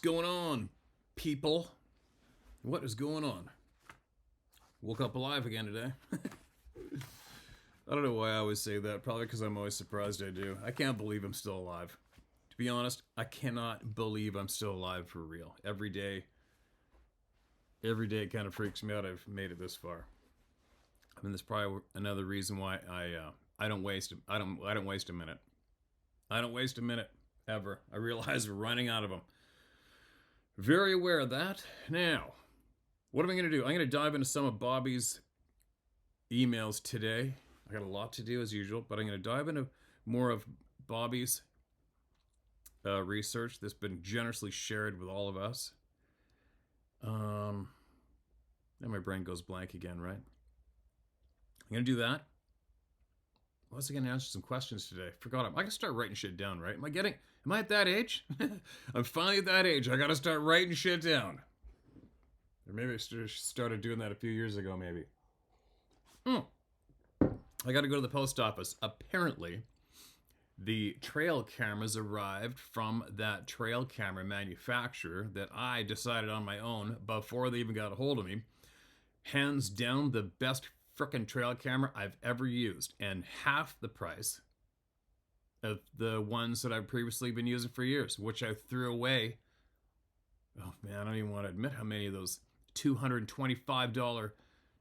going on, people? What is going on? Woke up alive again today. I don't know why I always say that. Probably because I'm always surprised I do. I can't believe I'm still alive. To be honest, I cannot believe I'm still alive for real. Every day it kind of freaks me out I've made it this far. I mean, that's probably another reason why I don't waste a minute. I don't waste a minute ever. I realize we're running out of them. Very aware of that. Now, what am I going to do? I'm going to dive into some of Bobbie's emails today. I got a lot to do as usual, but I'm going to dive into more of Bobbie's research that's been generously shared with all of us. Now my brain goes blank again, right? I'm going to do that. I was going to answer some questions today. Forgot them. I can start writing shit down, right? Am I at that age? I'm finally at that age. I got to start writing shit down. Or maybe I started doing that a few years ago, maybe. I got to go to the post office. Apparently, the trail cameras arrived from that trail camera manufacturer that I decided on my own before they even got a hold of me. Hands down, the best frickin' trail camera I've ever used, and half the price of the ones that I've previously been using for years, which I threw away. Oh man, I don't even want to admit how many of those $225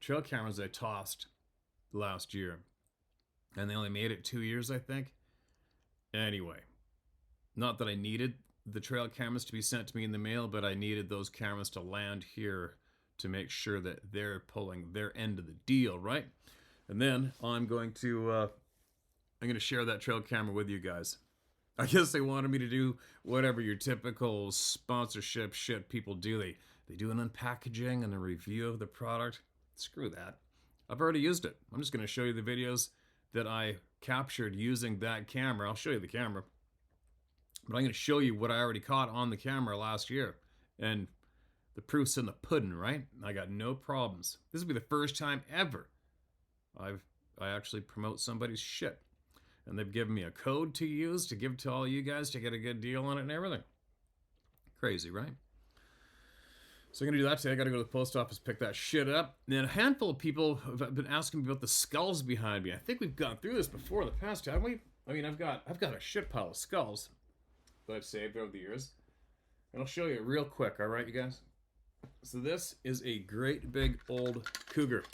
trail cameras I tossed last year. And they only made it 2 years, I think. Anyway, not that I needed the trail cameras to be sent to me in the mail, but I needed those cameras to land here to make sure that they're pulling their end of the deal, right? And then I'm going to share that trail camera with you guys. I guess they wanted me to do whatever your typical sponsorship shit people do. They do an unpackaging and a review of the product. Screw that. I've already used it. I'm just going to show you the videos that I captured using that camera. I'll show you the camera. But I'm going to show you what I already caught on the camera last year. And the proof's in the pudding, right? I got no problems. This will be the first time ever I actually promote somebody's shit. And they've given me a code to use to give to all you guys to get a good deal on it and everything. Crazy, right? So I'm going to do that today. I got to go to the post office, pick that shit up. And then a handful of people have been asking me about the skulls behind me. I think we've gone through this before in the past, haven't we? I mean, I've got a shit pile of skulls that I've saved over the years. And I'll show you real quick, all right, you guys? So this is a great big old cougar.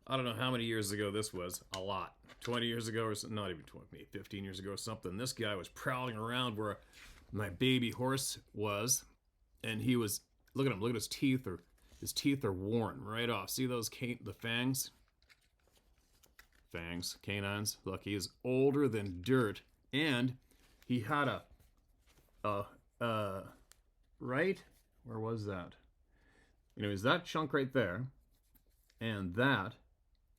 I don't know how many years ago this was. A lot. 20 years ago or something. Not even 20, maybe 15 years ago or something. This guy was prowling around where my baby horse was. And he was, look at him, look at his teeth. His teeth are worn right off. See those the fangs? Fangs, canines. Look, he is older than dirt. And he had right? Where was that? Anyways, that chunk right there and that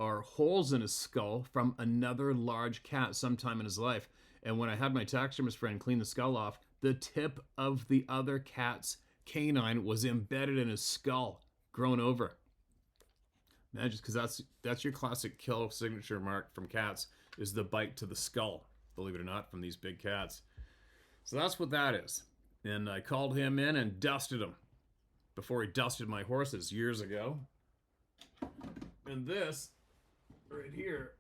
are holes in his skull from another large cat sometime in his life. And when I had my taxidermist friend clean the skull off, the tip of the other cat's canine was embedded in his skull, grown over. Man, just because that's your classic kill signature mark from cats is the bite to the skull, believe it or not, from these big cats. So that's what that is. And I called him in and dusted him before he dusted my horses years ago. And this right here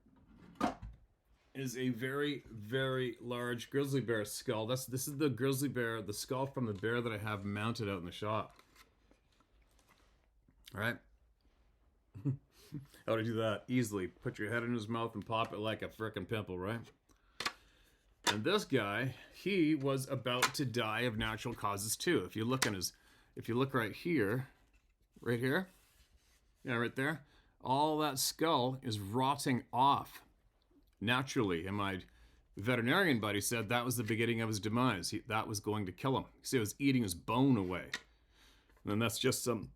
is a very, very large grizzly bear skull. This is the grizzly bear, the skull from the bear that I have mounted out in the shop. All right. How to do that? Easily. Put your head in his mouth and pop it like a frickin' pimple, right? And this guy, he was about to die of natural causes too. If you look right here, yeah, right there, all that skull is rotting off naturally. And my veterinarian buddy said that was the beginning of his demise. That was going to kill him. He said it was eating his bone away. And then that's just some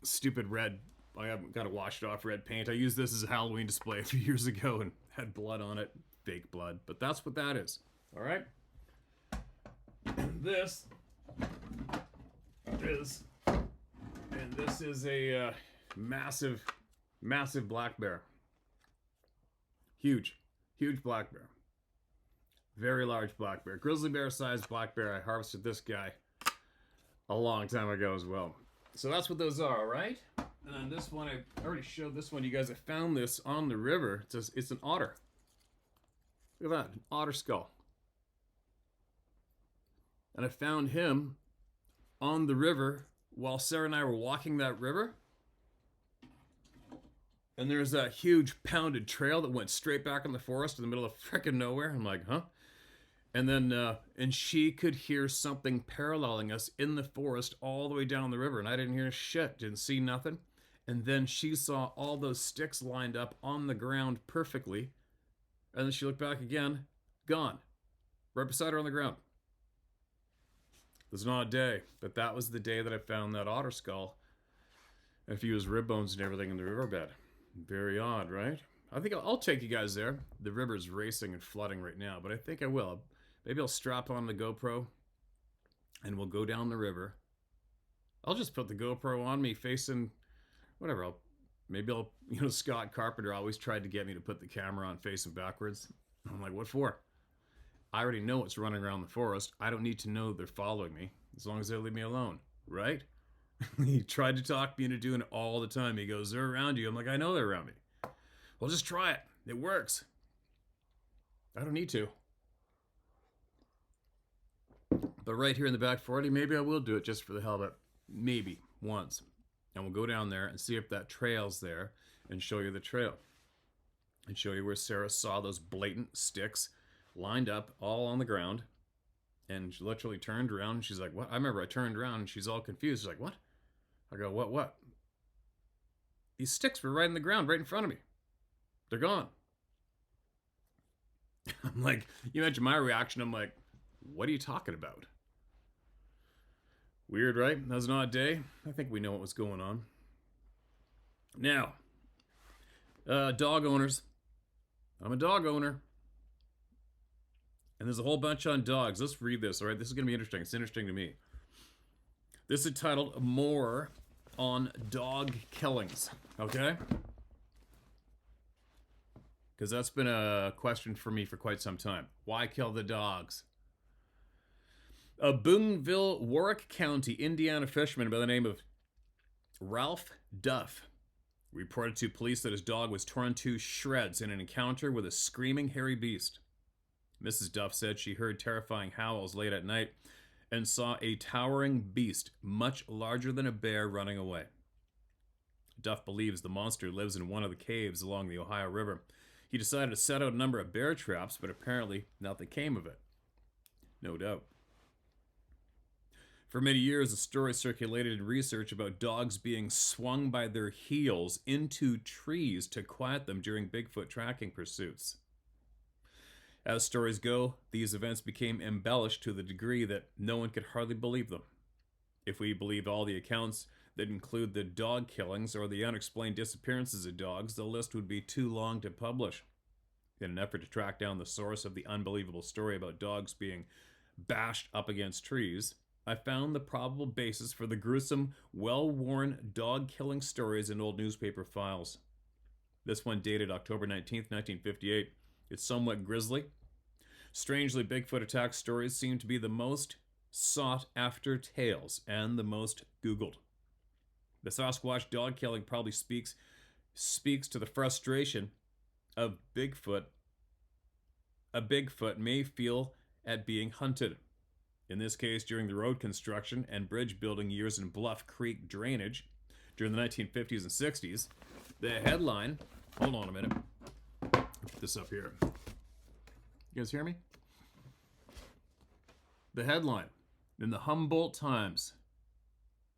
stupid red, I haven't got to wash it off, red paint. I used this as a Halloween display a few years ago and had blood on it. Fake blood. But that's what that is. All right? And this is a massive black bear. Huge black bear. Very large black bear. Grizzly bear sized black bear. I harvested this guy a long time ago as well. So that's what those are, right? And this one, I already showed this one. You guys, I found this on the river. It's an otter. Look at that, an otter skull. And I found him on the river while Sarah and I were walking that river. And there's that huge pounded trail that went straight back in the forest in the middle of frickin' nowhere. I'm like, huh? And then, and she could hear something paralleling us in the forest all the way down the river. And I didn't hear shit, didn't see nothing. And then she saw all those sticks lined up on the ground perfectly. And then she looked back again, gone. Right beside her on the ground. It was an odd day, but that was the day that I found that otter skull. A few of his rib bones and everything in the riverbed. Very odd, right? I think I'll take you guys there. The river's racing and flooding right now, but I think I will. Maybe I'll strap on the GoPro and we'll go down the river. I'll just put the GoPro on me facing whatever. Maybe I'll, Scott Carpenter always tried to get me to put the camera on facing backwards. I'm like, what for? I already know what's running around the forest. I don't need to know they're following me as long as they leave me alone, right? He tried to talk me into doing it all the time. He goes, they're around you. I'm like, I know they're around me. Well, just try it. It works. I don't need to. But right here in the back 40, maybe I will do it just for the hell of it. Maybe once. And we'll go down there and see if that trail's there and show you the trail. And show you where Sarah saw those blatant sticks lined up all on the ground. And she literally turned around and she's like, what? I remember I turned around and she's all confused. She's like, what? I go, what? These sticks were right in the ground, right in front of me. They're gone. I'm like, you imagine my reaction. I'm like, what are you talking about? Weird, right? That was an odd day. I think we know what was going on. Now, dog owners. I'm a dog owner. And there's a whole bunch on dogs. Let's read this, all right? This is going to be interesting. It's interesting to me. This is titled More on Dog Killings, okay? Because that's been a question for me for quite some time. Why kill the dogs? A Boonville, Warwick County, Indiana fisherman by the name of Ralph Duff reported to police that his dog was torn to shreds in an encounter with a screaming hairy beast. Mrs. Duff said she heard terrifying howls late at night and saw a towering beast much larger than a bear running away. Duff believes the monster lives in one of the caves along the Ohio River. He decided to set out a number of bear traps, but apparently nothing came of it. No doubt. For many years, a story circulated in research about dogs being swung by their heels into trees to quiet them during Bigfoot tracking pursuits. As stories go, these events became embellished to the degree that no one could hardly believe them. If we believed all the accounts that include the dog killings or the unexplained disappearances of dogs, the list would be too long to publish. In an effort to track down the source of the unbelievable story about dogs being bashed up against trees, I found the probable basis for the gruesome, well-worn dog-killing stories in old newspaper files. This one dated October 19th, 1958. It's somewhat grisly. Strangely, Bigfoot attack stories seem to be the most sought-after tales and the most Googled. The Sasquatch dog killing probably speaks to the frustration of Bigfoot. A Bigfoot may feel at being hunted. In this case, during the road construction and bridge building years in Bluff Creek drainage during the 1950s and 60s, the headline, hold on a minute, put this up here. You guys hear me? The headline in the Humboldt Times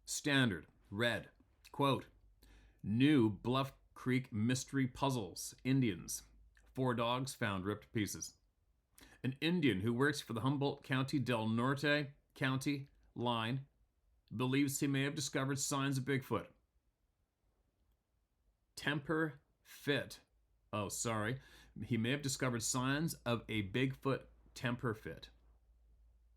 Standard read, quote, "New Bluff Creek mystery puzzles, Indians. 4 dogs found ripped to pieces." An Indian who works for the Humboldt County Del Norte County line believes he may have discovered signs of Bigfoot. He may have discovered signs of a Bigfoot temper fit.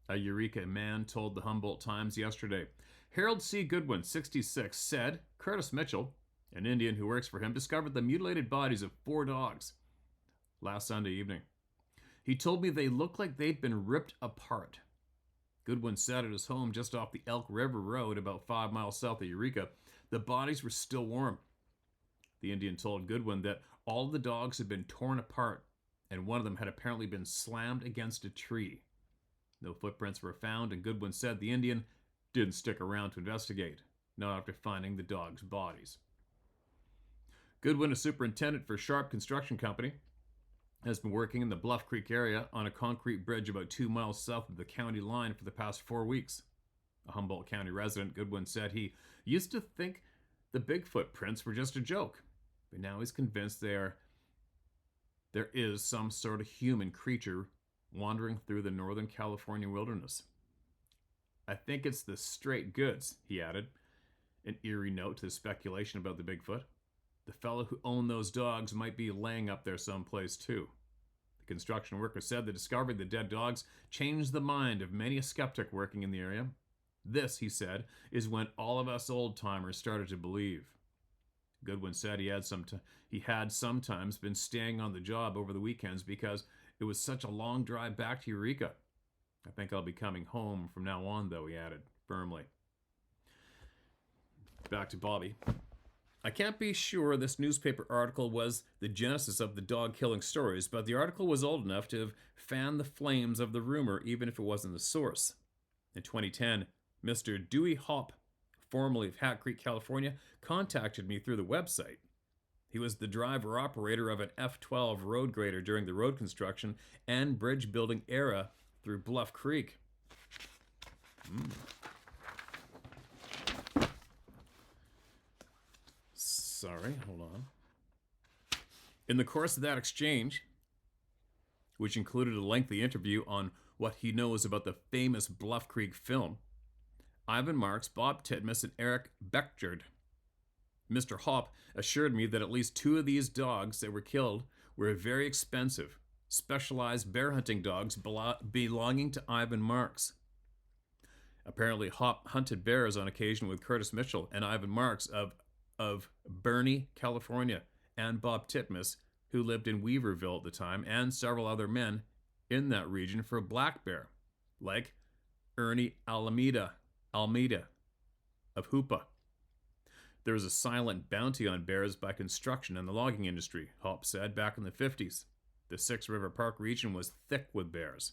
A Eureka man told the Humboldt Times yesterday. Harold C. Goodwin, 66, said Curtis Mitchell, an Indian who works for him, discovered the mutilated bodies of 4 dogs last Sunday evening. He told me they looked like they'd been ripped apart. Goodwin said at his home just off the Elk River Road, about 5 miles south of Eureka, the bodies were still warm. The Indian told Goodwin that all of the dogs had been torn apart, and one of them had apparently been slammed against a tree. No footprints were found, and Goodwin said the Indian didn't stick around to investigate, not after finding the dogs' bodies. Goodwin, a superintendent for Sharp Construction Company, has been working in the Bluff Creek area on a concrete bridge about 2 miles south of the county line for the past 4 weeks. A Humboldt County resident, Goodwin said he used to think the Bigfoot prints were just a joke, but now he's convinced there is some sort of human creature wandering through the Northern California wilderness. I think it's the straight goods, he added, an eerie note to the speculation about the Bigfoot. The fellow who owned those dogs might be laying up there someplace too. The construction worker said the discovery of the dead dogs changed the mind of many a skeptic working in the area. This, he said, is when all of us old-timers started to believe. Goodwin said he had sometimes been staying on the job over the weekends because it was such a long drive back to Eureka. I think I'll be coming home from now on, though, he added firmly. Back to Bobbie. I can't be sure this newspaper article was the genesis of the dog-killing stories, but the article was old enough to have fanned the flames of the rumor, even if it wasn't the source. In 2010, Mr. Dewey Hopp, formerly of Hat Creek, California, contacted me through the website. He was the driver-operator of an F-12 road grader during the road construction and bridge building era through Bluff Creek. Sorry, hold on. In the course of that exchange, which included a lengthy interview on what he knows about the famous Bluff Creek film, Ivan Marks, Bob Titmus, and Eric Bechtard, Mr. Hopp assured me that at least 2 of these dogs that were killed were very expensive, specialized bear hunting dogs belonging to Ivan Marks. Apparently, Hopp hunted bears on occasion with Curtis Mitchell and Ivan Marks of Bernie, California, and Bob Titmus, who lived in Weaverville at the time, and several other men in that region for black bear, like Ernie Almeida of Hoopa. There was a silent bounty on bears by construction and the logging industry, Hopp said, back in the 50s. The Six River Park region was thick with bears.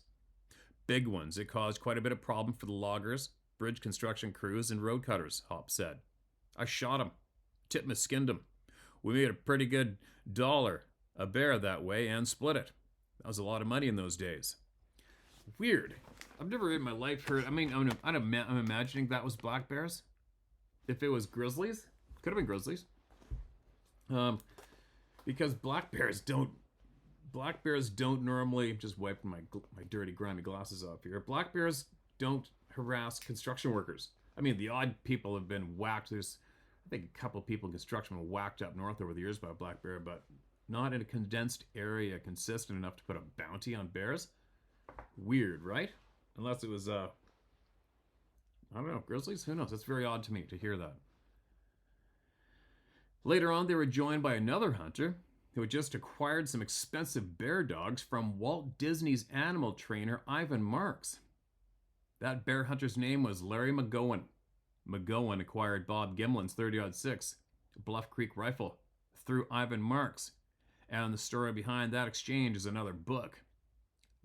Big ones. It caused quite a bit of problem for the loggers, bridge construction crews, and road cutters, Hopp said. I shot him. Titmus skinned him. We made a pretty good $1 a bear that way and split it. That was a lot of money in those days. Weird. I've never in my life heard... I'm imagining that was black bears. If it was grizzlies, could have been grizzlies. Because black bears don't normally... Just wiping my dirty, grimy glasses off here. Black bears don't harass construction workers. I mean, the odd people have been whacked. There's, I think, a couple of people in construction were whacked up north over the years by a black bear, but not in a condensed area consistent enough to put a bounty on bears. Weird, right? Unless it was, I don't know, grizzlies? Who knows? That's very odd to me to hear that. Later on, they were joined by another hunter who had just acquired some expensive bear dogs from Walt Disney's animal trainer, Ivan Marks. That bear hunter's name was Larry McGowan. McGowan acquired Bob Gimlin's .30-06 Bluff Creek rifle through Ivan Marks, and the story behind that exchange is another book.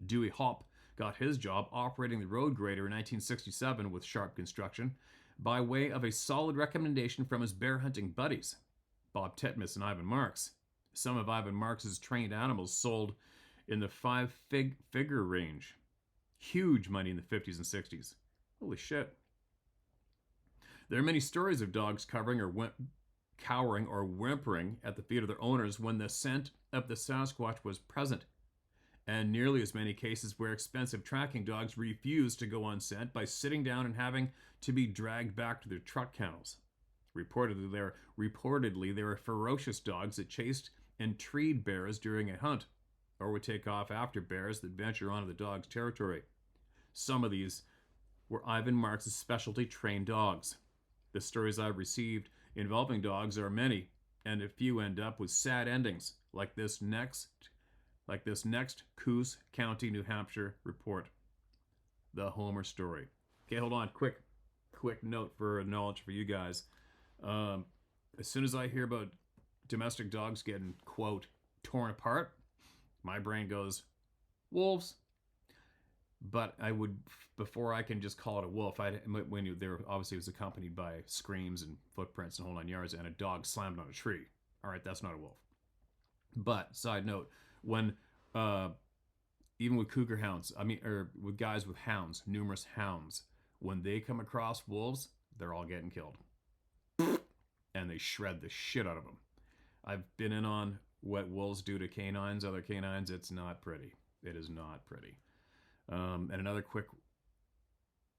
Dewey Hopp got his job operating the road grader in 1967 with Sharp Construction by way of a solid recommendation from his bear hunting buddies, Bob Titmus and Ivan Marks. Some of Ivan Marks' trained animals sold in the 5-figure range. Huge money in the 50s and 60s. Holy shit. There are many stories of dogs cowering or whimpering at the feet of their owners when the scent of the Sasquatch was present, and nearly as many cases where expensive tracking dogs refused to go on scent by sitting down and having to be dragged back to their truck kennels. Reportedly, they were ferocious dogs that chased and treed bears during a hunt, or would take off after bears that venture onto the dog's territory. Some of these were Ivan Marks' specialty trained dogs. The stories I've received involving dogs are many, and a few end up with sad endings, like this next Coos County, New Hampshire report. the Homer story. Okay, hold on. Quick note for knowledge for you guys. Um, as soon as I hear about domestic dogs getting, quote, torn apart, my brain goes, wolves. But I would, before I can just call it a wolf, when there obviously was accompanied by screams and footprints and whole 9 yards, and a dog slammed on a tree. All right, that's not a wolf. But side note, when even with cougar hounds, or with guys with hounds, numerous hounds, when they come across wolves, they're all getting killed, and they shred the shit out of them. I've been in on what wolves do to canines, other canines. It's not pretty. It is not pretty. And another quick,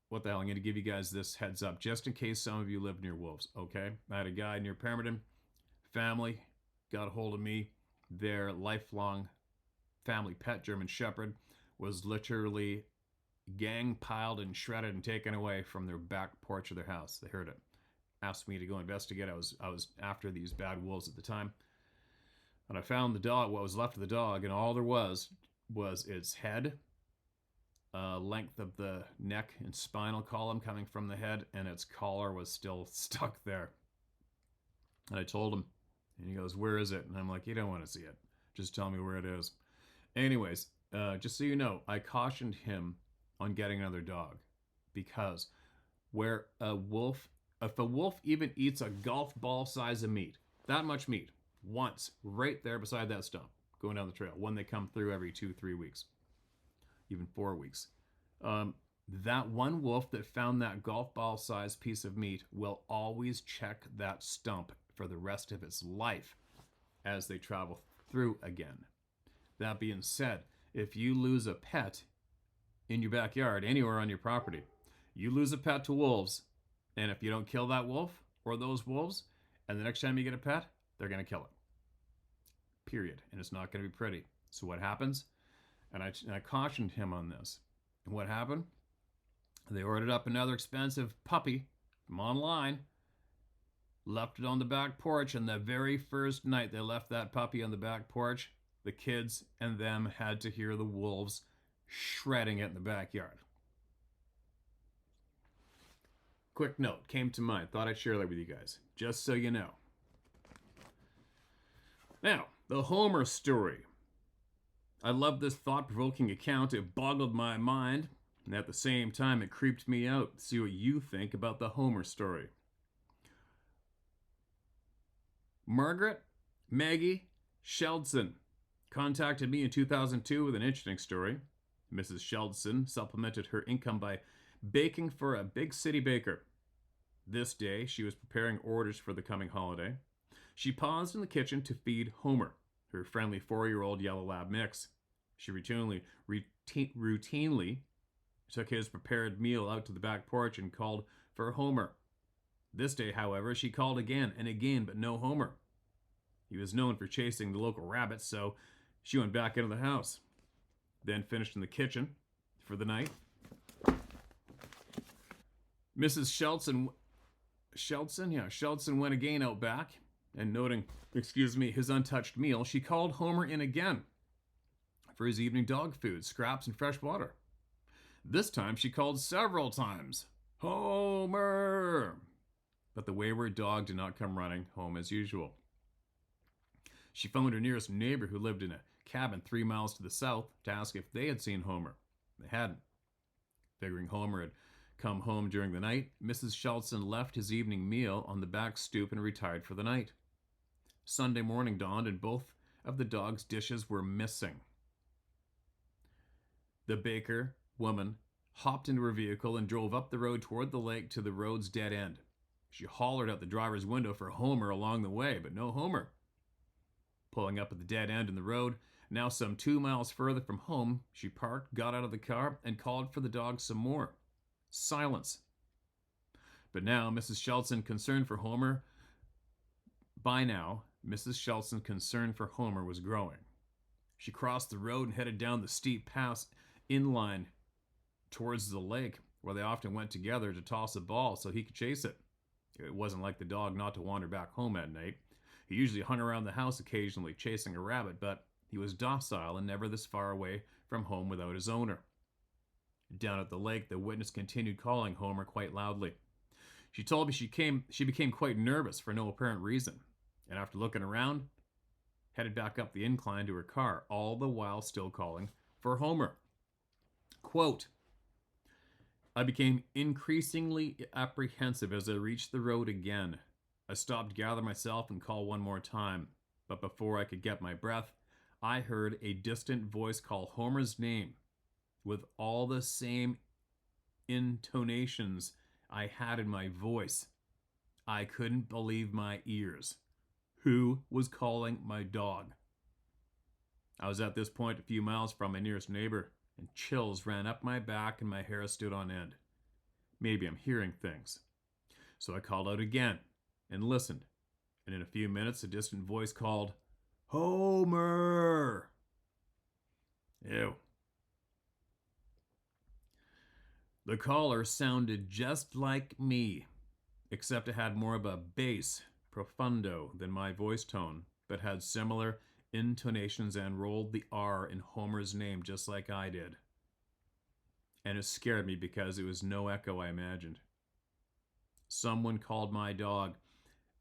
what the hell, I'm going to give you guys this heads up, just in case some of you live near wolves, okay? I had a guy near Pemberton, family, got a hold of me. Their lifelong family pet, German Shepherd, was literally gang piled and shredded and taken away from their back porch of their house. They heard it. Asked me to go investigate. I was after these bad wolves at the time. And I found the dog, what was left of the dog, and all there was its head, length of the neck and spinal column coming from the head, and its collar was still stuck there. And I told him, and he goes, "Where is it?" And I'm like, "You don't want to see it. Just tell me where it is." Anyways, just so you know, I cautioned him on getting another dog, because if a wolf even eats a golf ball size of meat, that much meat, once, right there beside that stump, going down the trail, when they come through every 2-3 weeks, even 4 weeks, that one wolf that found that golf ball size piece of meat will always check that stump for the rest of its life as they travel through again. That being said, if you lose a pet in your backyard, anywhere on your property, you lose a pet to wolves, and if you don't kill that wolf or those wolves, and the next time you get a pet, they're going to kill it. Period. And it's not going to be pretty. So what happens? And I cautioned him on this. And what happened? They ordered up another expensive puppy from online, left it on the back porch, and the very first night they left that puppy on the back porch, the kids and them had to hear the wolves shredding it in the backyard. Quick note came to mind. Thought I'd share that with you guys, just so you know. Now, the Homer story. I love this thought-provoking account. It boggled my mind, and at the same time, it creeped me out. See what you think about the Homer story. Margaret Maggie Sheldson contacted me in 2002 with an interesting story. Mrs. Sheldson supplemented her income by baking for a big city baker. This day, she was preparing orders for the coming holiday. She paused in the kitchen to feed Homer, her friendly 4-year-old yellow lab mix. She routinely took his prepared meal out to the back porch and called for Homer. This day, however, she called again and again, but no Homer. He was known for chasing the local rabbits, so she went back into the house, then finished in the kitchen for the night. Mrs. Sheldson went again out back, and noting, his untouched meal, she called Homer in again for his evening dog food, scraps, and fresh water. This time she called several times. Homer! But the wayward dog did not come running home as usual. She phoned her nearest neighbor, who lived in a cabin 3 miles to the south, to ask if they had seen Homer. They hadn't. Figuring Homer had come home during the night, Mrs. Sheldson left his evening meal on the back stoop and retired for the night. Sunday morning dawned, and both of the dog's dishes were missing. The baker woman hopped into her vehicle and drove up the road toward the lake to the road's dead end. She hollered out the driver's window for Homer along the way, but no Homer. Pulling up at the dead end in the road, now some 2 miles further from home, she parked, got out of the car, and called for the dog some more. Silence. But now, Mrs. Sheldson, concerned for Homer, Mrs. Shelton's concern for Homer was growing. She crossed the road and headed down the steep pass inline towards the lake, where they often went together to toss a ball so he could chase it. It wasn't like the dog not to wander back home at night. He usually hung around the house occasionally, chasing a rabbit, but he was docile and never this far away from home without his owner. Down at the lake, the witness continued calling Homer quite loudly. She told me she became quite nervous for no apparent reason, and after looking around, headed back up the incline to her car, all the while still calling for Homer. Quote, I became increasingly apprehensive as I reached the road again. I stopped to gather myself and call one more time, but before I could get my breath, I heard a distant voice call Homer's name with all the same intonations I had in my voice. I couldn't believe my ears. Who was calling my dog? I was at this point a few miles from my nearest neighbor, and chills ran up my back and my hair stood on end. Maybe I'm hearing things. So I called out again and listened, and in a few minutes a distant voice called, Homer! Ew. The caller sounded just like me, except it had more of a bass, profundo, than my voice tone, but had similar intonations and rolled the R in Homer's name just like I did. And it scared me because it was no echo I imagined. Someone called my dog,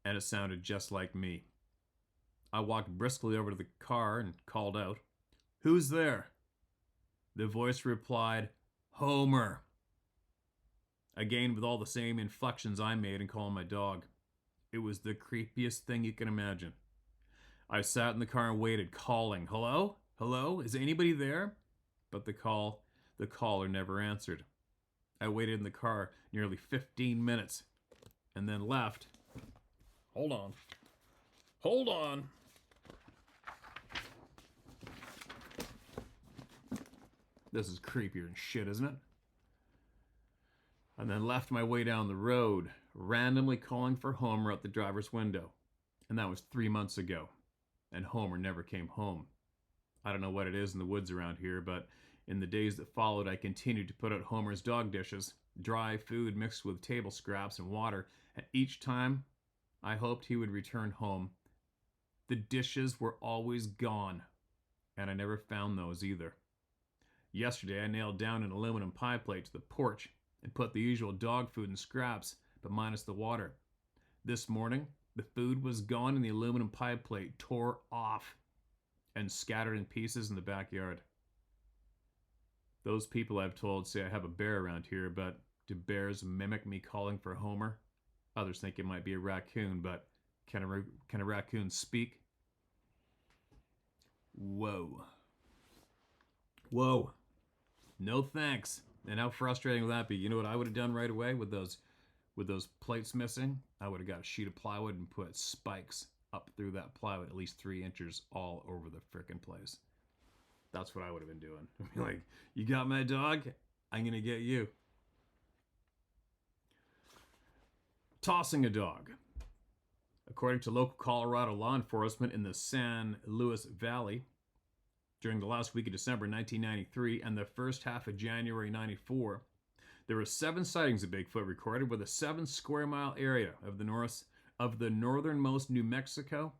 and it sounded just like me. I walked briskly over to the car and called out, Who's there? The voice replied, Homer. Again, with all the same inflections I made in calling my dog. It was the creepiest thing you can imagine. I sat in the car and waited, calling, Hello? Hello? Is anybody there? But the caller never answered. I waited in the car nearly 15 minutes and then left. Hold on. This is creepier than shit, isn't it? And then left my way down the road, randomly calling for Homer out the driver's window. And that was 3 months ago. And Homer never came home. I don't know what it is in the woods around here, but in the days that followed, I continued to put out Homer's dog dishes, dry food mixed with table scraps and water, and each time I hoped he would return home. The dishes were always gone, and I never found those either. Yesterday, I nailed down an aluminum pie plate to the porch and put the usual dog food and scraps, but minus the water. This morning, the food was gone and the aluminum pie plate tore off and scattered in pieces in the backyard. Those people I've told say I have a bear around here, but do bears mimic me calling for Homer? Others think it might be a raccoon, but can a raccoon speak? Whoa. No thanks. And how frustrating would that be? You know what I would have done right away with those plates missing? I would have got a sheet of plywood and put spikes up through that plywood, at least 3 inches all over the frickin' place. That's what I would have been doing. I'd be like, you got my dog? I'm gonna get you. Tossing a dog. According to local Colorado law enforcement in the San Luis Valley, during the last week of December 1993 and the first half of January 94, there were 7 sightings of Bigfoot recorded with a 7 square mile area of the northernmost New Mexico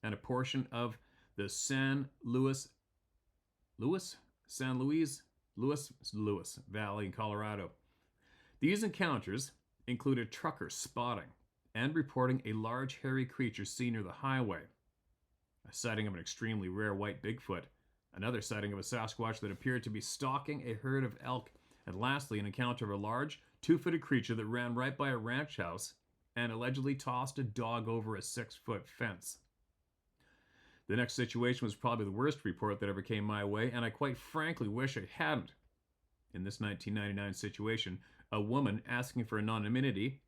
and a portion of the San Luis Valley in Colorado. These encounters included truckers spotting and reporting a large hairy creature seen near the highway, a sighting of an extremely rare white Bigfoot, another sighting of a Sasquatch that appeared to be stalking a herd of elk, and lastly an encounter of a large 2-footed creature that ran right by a ranch house and allegedly tossed a dog over a 6-foot fence. The next situation was probably the worst report that ever came my way, and I quite frankly wish it hadn't. In this 1999 situation, a woman asking for anonymity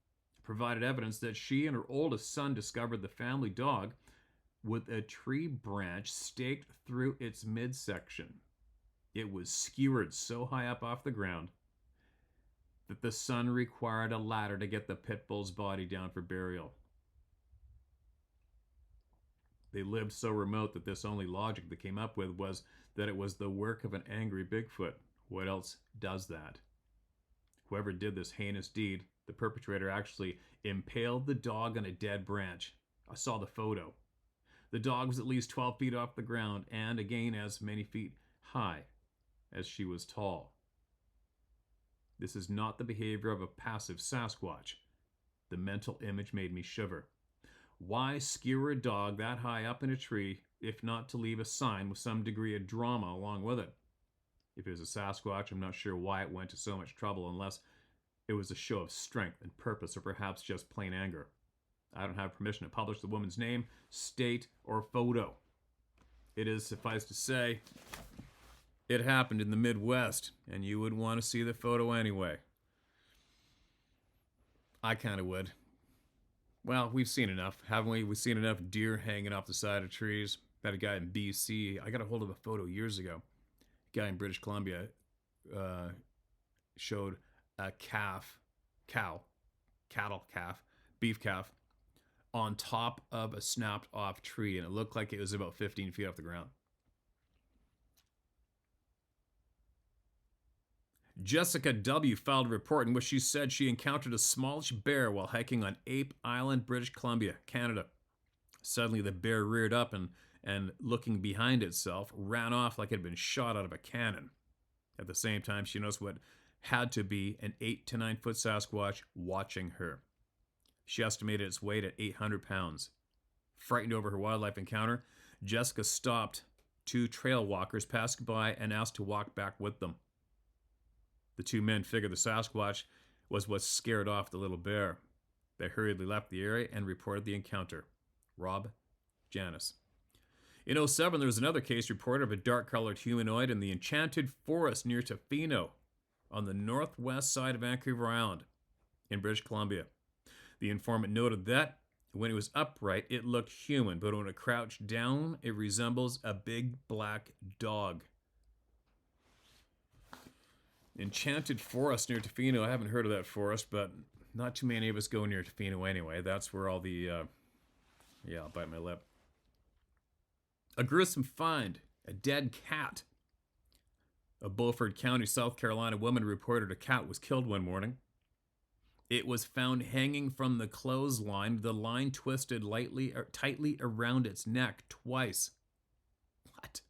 provided evidence that she and her oldest son discovered the family dog with a tree branch staked through its midsection. It was skewered so high up off the ground that the son required a ladder to get the pit bull's body down for burial. They lived so remote that this only logic they came up with was that it was the work of an angry Bigfoot. What else does that? Whoever did this heinous deed, the perpetrator actually impaled the dog on a dead branch. I saw the photo. The dog was at least 12 feet off the ground and, again, as many feet high as she was tall. This is not the behavior of a passive Sasquatch. The mental image made me shiver. Why skewer a dog that high up in a tree if not to leave a sign with some degree of drama along with it? If it was a Sasquatch, I'm not sure why it went to so much trouble unless it was a show of strength and purpose or perhaps just plain anger. I don't have permission to publish the woman's name, state, or photo. It is, suffice to say, it happened in the Midwest, and you would want to see the photo anyway. I kind of would. Well, we've seen enough, haven't we? We've seen enough deer hanging off the side of trees. Had a guy in BC. I got a hold of a photo years ago. A guy in British Columbia showed a beef calf, on top of a snapped off tree, and it looked like it was about 15 feet off the ground. Jessica W. filed a report in which she said she encountered a smallish bear while hiking on Ape Island, British Columbia, Canada. Suddenly the bear reared up and looking behind itself, ran off like it had been shot out of a cannon. At the same time, she noticed what had to be an 8 to 9 foot Sasquatch watching her. She estimated its weight at 800 pounds. Frightened over her wildlife encounter, Jessica stopped 2 trail walkers passing by and asked to walk back with them. The 2 men figured the Sasquatch was what scared off the little bear. They hurriedly left the area and reported the encounter. Rob Janis. In 2007, there was another case reported of a dark-colored humanoid in the Enchanted Forest near Tofino, on the northwest side of Vancouver Island, in British Columbia. The informant noted that when it was upright, it looked human, but when it crouched down, it resembles a big black dog. Enchanted Forest near Tofino. I haven't heard of that forest, but not too many of us go near Tofino anyway. That's where all the, I'll bite my lip. A gruesome find, a dead cat. A Beaufort County, South Carolina woman reported a cat was killed one morning. It was found hanging from the clothesline, the line twisted tightly around its neck twice. What?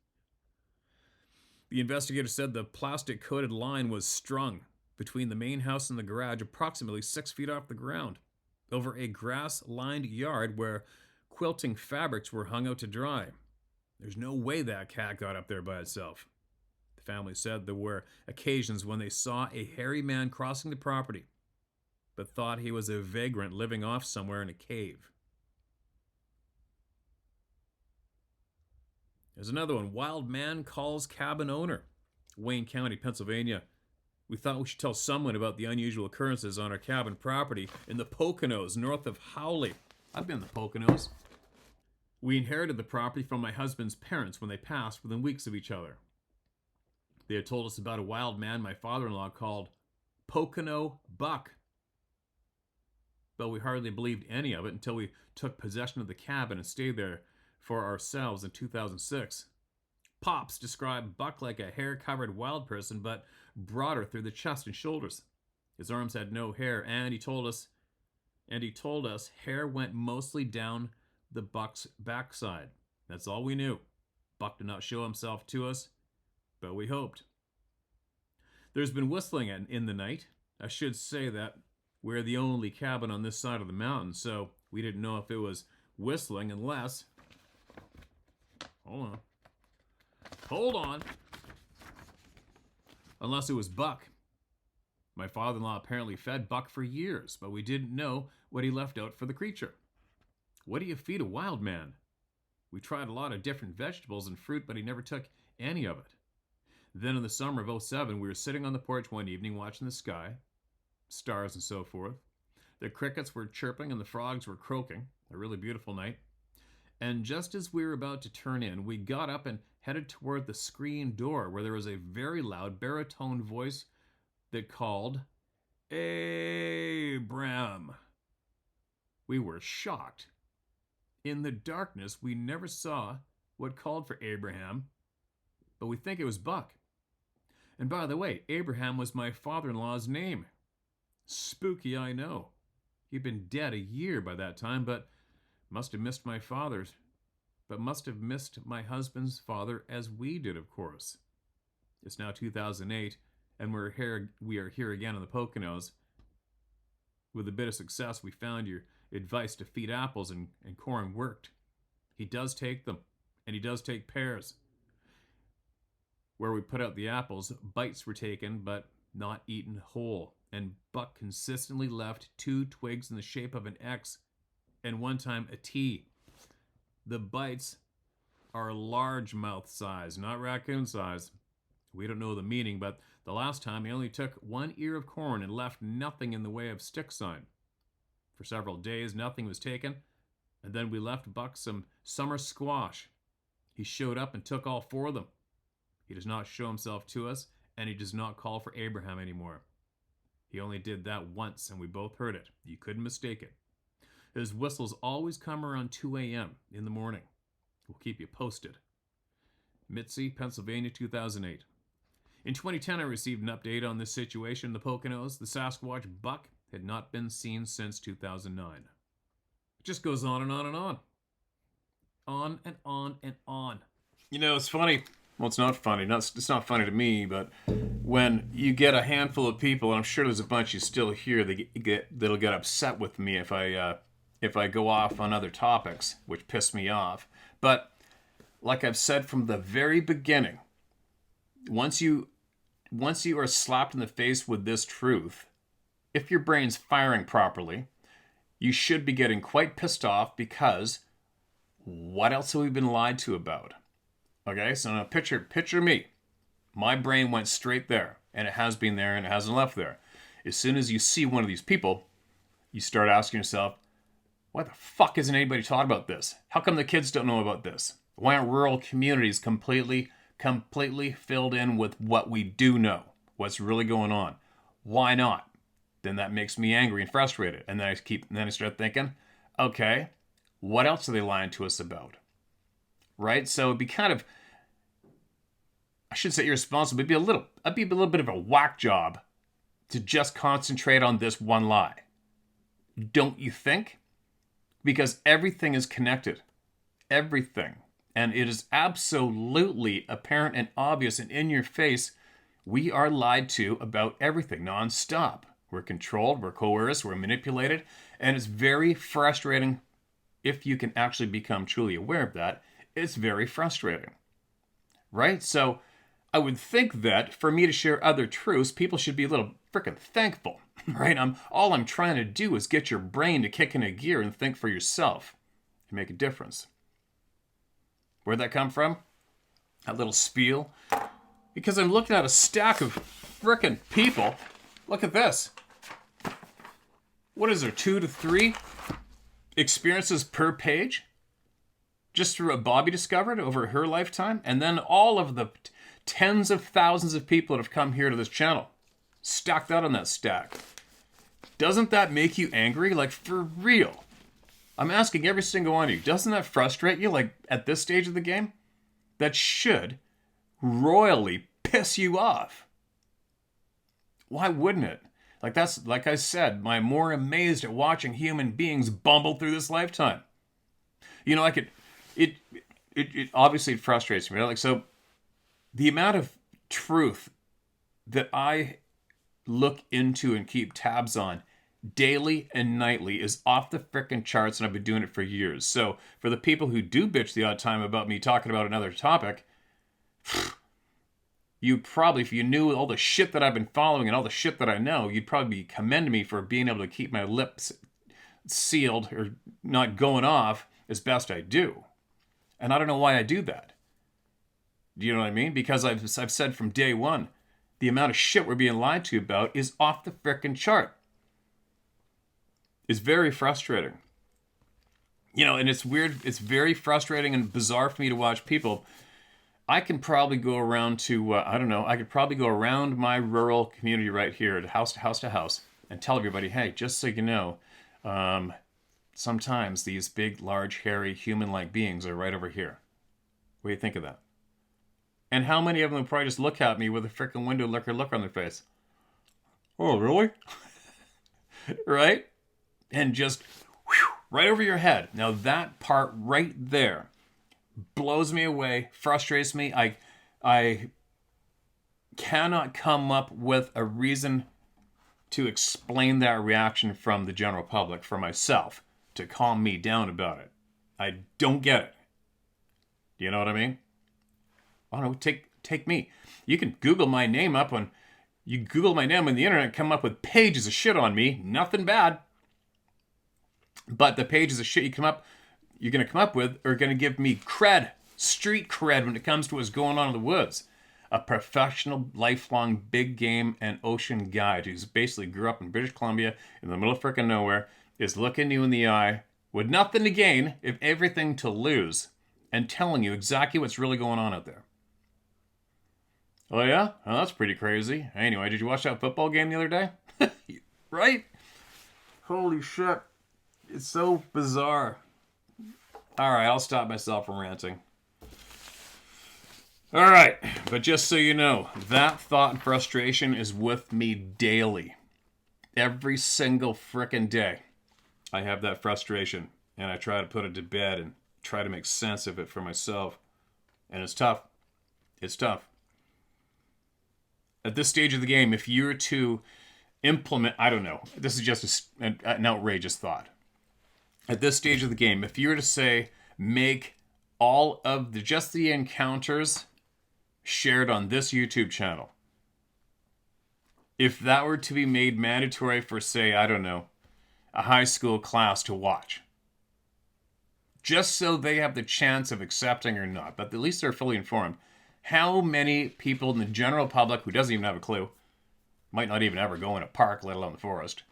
The investigator said the plastic-coated line was strung between the main house and the garage, approximately 6 feet off the ground, over a grass-lined yard where quilting fabrics were hung out to dry. There's no way that cat got up there by itself. The family said there were occasions when they saw a hairy man crossing the property, but thought he was a vagrant living off somewhere in a cave. There's another one. Wild man calls cabin owner. Wayne County, Pennsylvania. We thought we should tell someone about the unusual occurrences on our cabin property in the Poconos, north of Howley. I've been in the Poconos. We inherited the property from my husband's parents when they passed within weeks of each other. They had told us about a wild man my father-in-law called Pocono Buck. But we hardly believed any of it until we took possession of the cabin and stayed there for ourselves in 2006. Pops described Buck like a hair-covered wild person, but broader through the chest and shoulders. His arms had no hair, and he told us hair went mostly down the Buck's backside. That's all we knew. Buck did not show himself to us, but we hoped. There's been whistling in the night. I should say that we're the only cabin on this side of the mountain, so we didn't know if it was whistling unless... Hold on. Unless it was Buck. My father-in-law apparently fed Buck for years, but we didn't know what he left out for the creature. What do you feed a wild man? We tried a lot of different vegetables and fruit, but he never took any of it. Then in the summer of 2007, we were sitting on the porch one evening watching the sky, stars and so forth. The crickets were chirping and the frogs were croaking. A really beautiful night. And just as we were about to turn in, we got up and headed toward the screen door where there was a very loud baritone voice that called, "Abram." We were shocked. In the darkness, we never saw what called for Abraham, but we think it was Buck. And by the way, Abraham was my father-in-law's name. Spooky, I know. He'd been dead a year by that time, but must have missed my husband's father as we did, of course. It's now 2008, and we are here again in the Poconos. With a bit of success, we found your advice to feed apples and corn worked. He does take them, and he does take pears. Where we put out the apples, bites were taken, but not eaten whole, and Buck consistently left 2 twigs in the shape of an X, and one time a T. The bites are largemouth size, not raccoon size. We don't know the meaning, but the last time he only took 1 ear of corn and left nothing in the way of stick sign. For several days, nothing was taken, and then we left Buck some summer squash. He showed up and took all 4 of them. He does not show himself to us, and he does not call for Abraham anymore. He only did that once, and we both heard it. You couldn't mistake it. His whistles always come around 2 a.m. in the morning. We'll keep you posted. Mitzi, Pennsylvania, 2008. In 2010, I received an update on this situation in the Poconos. The Sasquatch buck had not been seen since 2009. It just goes on and on and on. On and on and on. You know, it's funny. Well, it's not funny. It's not funny to me, but when you get a handful of people, and I'm sure there's a bunch you still hear that'll get upset with me if I go off on other topics, which piss me off. But like I've said from the very beginning, once you are slapped in the face with this truth, if your brain's firing properly, you should be getting quite pissed off, because what else have we been lied to about? Okay, so now picture me. My brain went straight there, and it has been there, and it hasn't left there. As soon as you see one of these people, you start asking yourself, why the fuck isn't anybody talking about this? How come the kids don't know about this? Why aren't rural communities completely filled in with what we do know? What's really going on? Why not? Then that makes me angry and frustrated. And then I start thinking, okay, what else are they lying to us about? Right? So it'd be kind of, I shouldn't say irresponsible, but it'd be a little bit of a whack job to just concentrate on this one lie. Don't you think? Because everything is connected. Everything. And it is absolutely apparent and obvious and in your face. We are lied to about everything nonstop. We're controlled, we're coerced, we're manipulated. And it's very frustrating if you can actually become truly aware of that. It's very frustrating. Right? So I would think that for me to share other truths, people should be a little freaking thankful. Right? All I'm trying to do is get your brain to kick in a gear and think for yourself and make a difference. Where'd that come from? That little spiel? Because I'm looking at a stack of frickin' people. Look at this. What is there, 2 to 3 experiences per page? Just through what Bobbie discovered over her lifetime? And then all of the tens of thousands of people that have come here to this channel. Stacked out on that stack. Doesn't that make you angry? Like, for real? I'm asking every single one of you, doesn't that frustrate you, like, at this stage of the game? That should royally piss you off. Why wouldn't it? Like, that's, like I said, I'm more amazed at watching human beings bumble through this lifetime. You know, it obviously frustrates me. Like, so, the amount of truth that I look into and keep tabs on daily and nightly is off the frickin' charts, and I've been doing it for years. So for the people who do bitch the odd time about me talking about another topic, you'd probably, if you knew all the shit that I've been following and all the shit that I know, you'd probably be commending me for being able to keep my lips sealed or not going off as best I do. And I don't know why I do that. Do you know what I mean? Because I've said from day one, the amount of shit we're being lied to about is off the frickin' chart. It's very frustrating. You know, and it's weird. It's very frustrating and bizarre for me to watch people. I can probably go around to, I could probably go around my rural community right here, house to house, and tell everybody, hey, just so you know, sometimes these big, large, hairy, human-like beings are right over here. What do you think of that? And how many of them would probably just look at me with a frickin' window licker look on their face? Oh, really? Right? And just right over your head. Now that part right there blows me away, frustrates me. I cannot come up with a reason to explain that reaction from the general public for myself to calm me down about it. I don't get it. Do you know what I mean? I don't know, take me. You can Google my name up on you Google my name on the internet, come up with pages of shit on me. Nothing bad. But the pages of shit you're gonna come up with are gonna give me cred, street cred when it comes to what's going on in the woods. A professional, lifelong big game and ocean guide who's basically grew up in British Columbia in the middle of frickin' nowhere is looking you in the eye with nothing to gain, if everything to lose, and telling you exactly what's really going on out there. Oh yeah? Oh, that's pretty crazy. Anyway, did you watch that football game the other day? Right? Holy shit. It's so bizarre. Alright, I'll stop myself from ranting. Alright, but just so you know, that thought and frustration is with me daily. Every single frickin' day, I have that frustration, and I try to put it to bed and try to make sense of it for myself. And it's tough. It's tough. At this stage of the game, if you were to implement, I don't know, this is just an outrageous thought. At this stage of the game, if you were to say, make all of the encounters shared on this YouTube channel, if that were to be made mandatory for, say, I don't know, a high school class to watch, just so they have the chance of accepting or not, but at least they're fully informed, how many people in the general public who doesn't even have a clue, might not even ever go in a park, let alone the forest,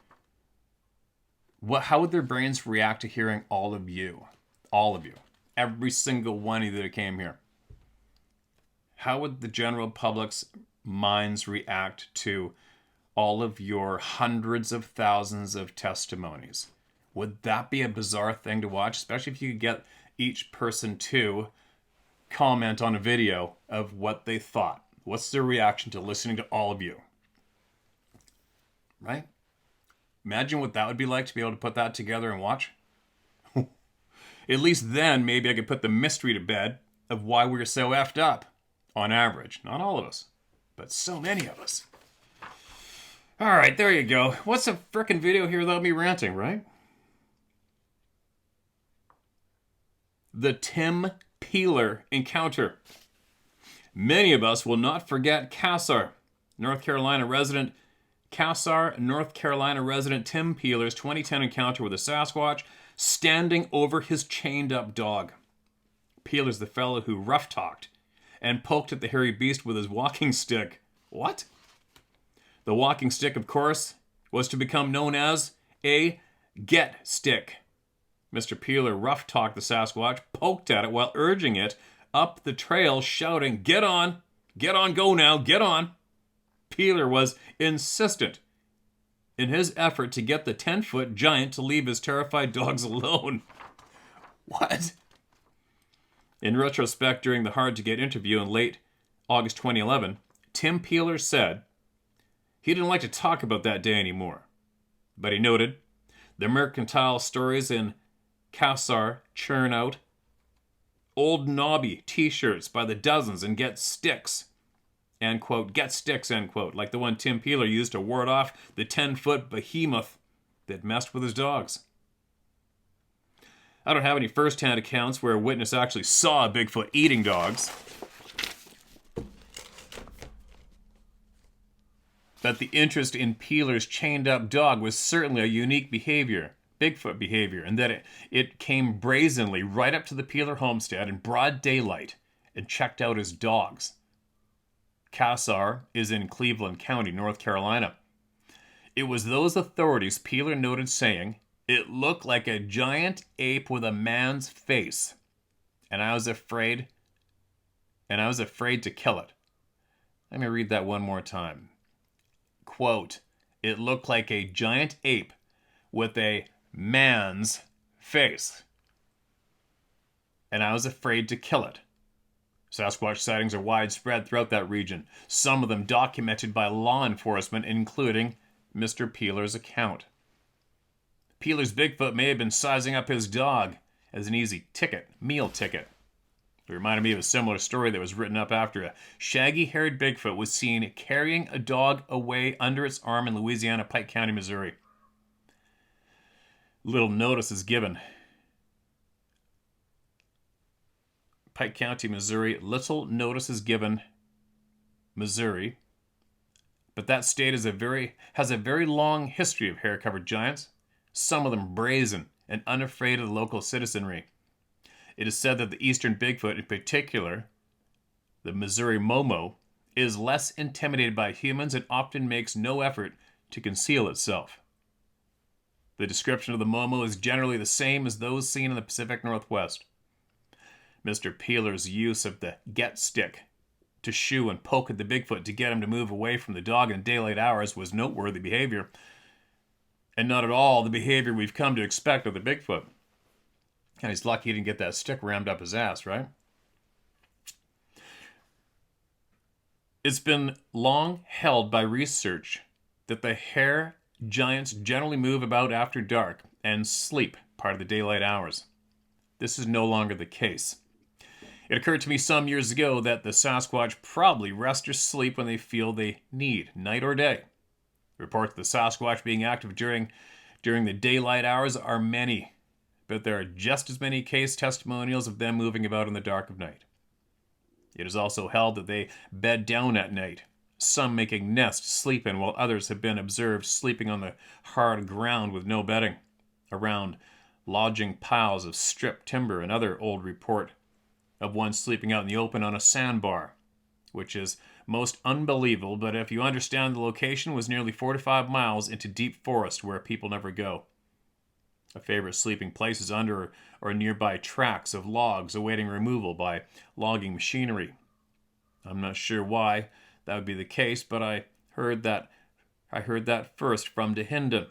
how would their brains react to hearing all of you? All of you. Every single one of you that came here. How would the general public's minds react to all of your hundreds of thousands of testimonies? Would that be a bizarre thing to watch? Especially if you could get each person to comment on a video of what they thought. What's their reaction to listening to all of you? Right? Imagine what that would be like to be able to put that together and watch. At least then, maybe I could put the mystery to bed of why we're so effed up, on average. Not all of us, but so many of us. Alright, there you go. What's a frickin' video here without me ranting, right? The Tim Peeler encounter. Many of us will not forget North Carolina resident Tim Peeler's 2010 encounter with a Sasquatch standing over his chained-up dog. Peeler's the fellow who rough-talked and poked at the hairy beast with his walking stick. What? The walking stick, of course, was to become known as a get stick. Mr. Peeler rough-talked the Sasquatch, poked at it while urging it up the trail, shouting, "Get on! Get on, go now, get on!" Peeler was insistent in his effort to get the 10-foot giant to leave his terrified dogs alone. What? In retrospect, during the hard-to-get interview in late August 2011, Tim Peeler said he didn't like to talk about that day anymore. But he noted, the mercantile stories in Cassar churn out old knobby t-shirts by the dozens and get sticks, end quote, get sticks, end quote, like the one Tim Peeler used to ward off the 10-foot behemoth that messed with his dogs. I don't have any first-hand accounts where a witness actually saw a Bigfoot eating dogs. But the interest in Peeler's chained-up dog was certainly a unique behavior, Bigfoot behavior, and that it came brazenly right up to the Peeler homestead in broad daylight and checked out his dogs. Cassar is in Cleveland County, North Carolina. It was those authorities Peeler noted saying, "It looked like a giant ape with a man's face, and I was afraid to kill it." Let me read that one more time. Quote, "It looked like a giant ape with a man's face, and I was afraid to kill it." Sasquatch sightings are widespread throughout that region, some of them documented by law enforcement, including Mr. Peeler's account. Peeler's Bigfoot may have been sizing up his dog as an easy meal ticket. It reminded me of a similar story that was written up after a shaggy-haired Bigfoot was seen carrying a dog away under its arm in Louisiana, Pike County, Missouri. Little notice is given. Pike County, Missouri. Little notice is given, Missouri. But that state has a very long history of hair-covered giants, some of them brazen and unafraid of the local citizenry. It is said that the eastern Bigfoot, in particular, the Missouri Momo, is less intimidated by humans and often makes no effort to conceal itself. The description of the Momo is generally the same as those seen in the Pacific Northwest. Mr. Peeler's use of the get stick to shoo and poke at the Bigfoot to get him to move away from the dog in daylight hours was noteworthy behavior, and not at all the behavior we've come to expect of the Bigfoot. And he's lucky he didn't get that stick rammed up his ass, right? It's been long held by research that the hair giants generally move about after dark and sleep part of the daylight hours. This is no longer the case. It occurred to me some years ago that the Sasquatch probably rest or sleep when they feel they need, night or day. Reports of the Sasquatch being active during the daylight hours are many, but there are just as many case testimonials of them moving about in the dark of night. It is also held that they bed down at night, some making nests to sleep in, while others have been observed sleeping on the hard ground with no bedding, around lodging piles of stripped timber. Another old report of one sleeping out in the open on a sandbar, which is most unbelievable, but if you understand the location, was nearly 4 to 5 miles into deep forest where people never go. A favorite sleeping place is under or nearby tracks of logs awaiting removal by logging machinery. I'm not sure why that would be the case, but I heard that first from DeHinden,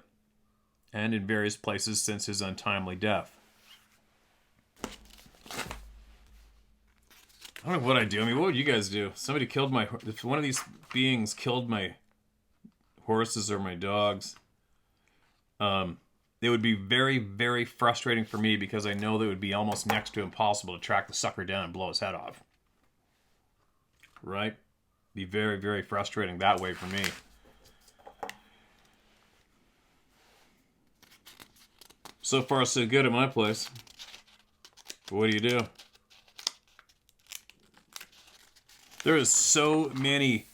and in various places since his untimely death. I don't know what I'd do. I mean, what would you guys do? Somebody killed if one of these beings killed my horses or my dogs, it would be very, very frustrating for me because I know that it would be almost next to impossible to track the sucker down and blow his head off. Right? Be very, very frustrating that way for me. So far, so good at my place. But what do you do? There is so many.